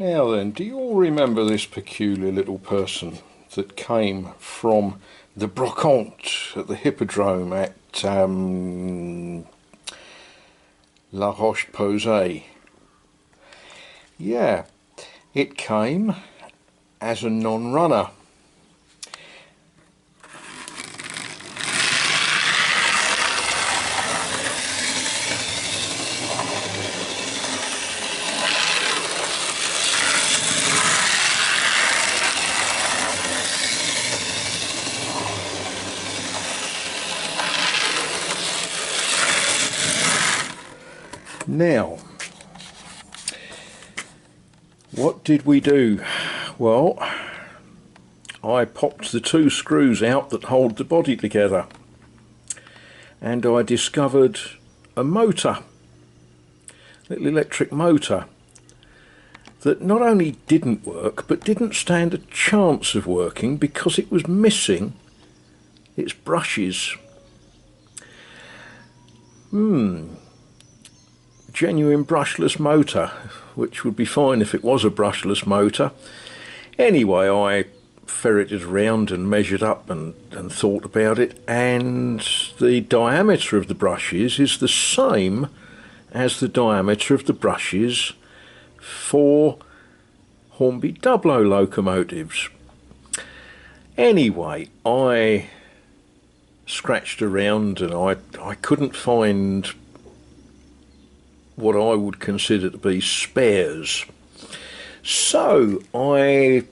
Now then, do you all remember this peculiar little person that came from the brocante at the Hippodrome at La Roche-Posay? Yeah, it came as a non-runner. Now, what did we do? Well, I popped the two screws out that hold the body together, and I discovered a motor, little electric motor, that not only didn't work but didn't stand a chance of working because it was missing its brushes. Genuine brushless motor, which would be fine if it was a brushless motor. Anyway, I ferreted around and measured up and thought about it, and the diameter of the brushes is the same as the diameter of the brushes for Hornby Dublo locomotives. Anyway, I scratched around and I couldn't find what I would consider to be spares. So I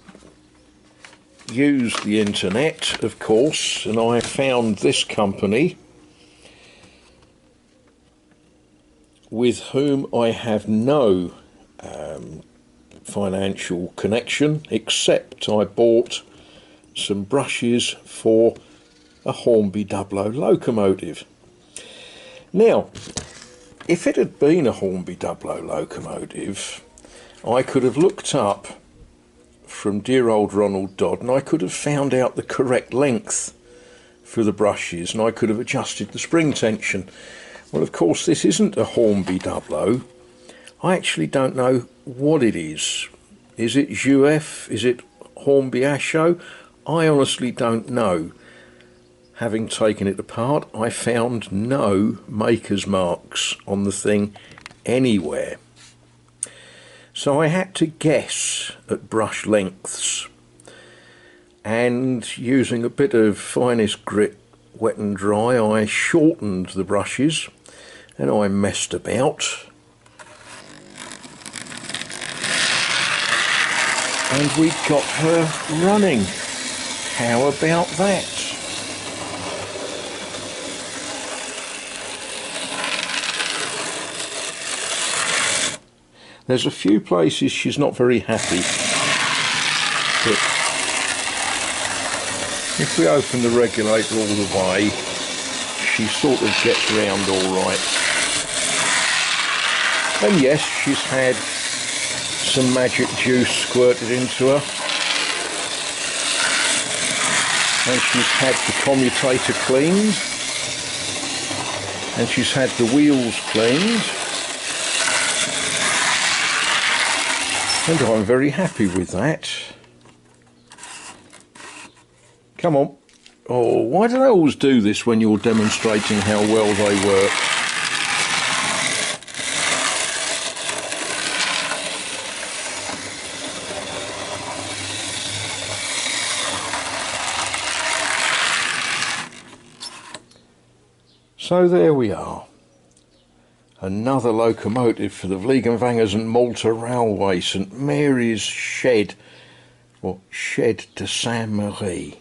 used the internet, of course, and I found this company with whom I have no financial connection, except I bought some brushes for a Hornby Dublo locomotive. Now, if it had been a Hornby Dublo locomotive, I could have looked up from dear old Ronald Dodd and I could have found out the correct length for the brushes, and I could have adjusted the spring tension. Well, of course, this isn't a Hornby Dublo. I actually don't know what it is. Is it Juef? Is it Hornby Asho? I honestly don't know. Having taken it apart, I found no maker's marks on the thing anywhere. So I had to guess at brush lengths, and using a bit of finest grit, wet and dry, I shortened the brushes and I messed about. And we got her running. How about that? There's a few places she's not very happy, but if we open the regulator all the way, she sort of gets round all right. And yes, she's had some magic juice squirted into her, and she's had the commutator cleaned, and she's had the wheels cleaned. And I'm very happy with that. Come on. Oh, why do they always do this when you're demonstrating how well they work? So there we are. Another locomotive for the Vliegenvangers Malta Railway, St Mary's Shed, or Shed de Saint-Marie.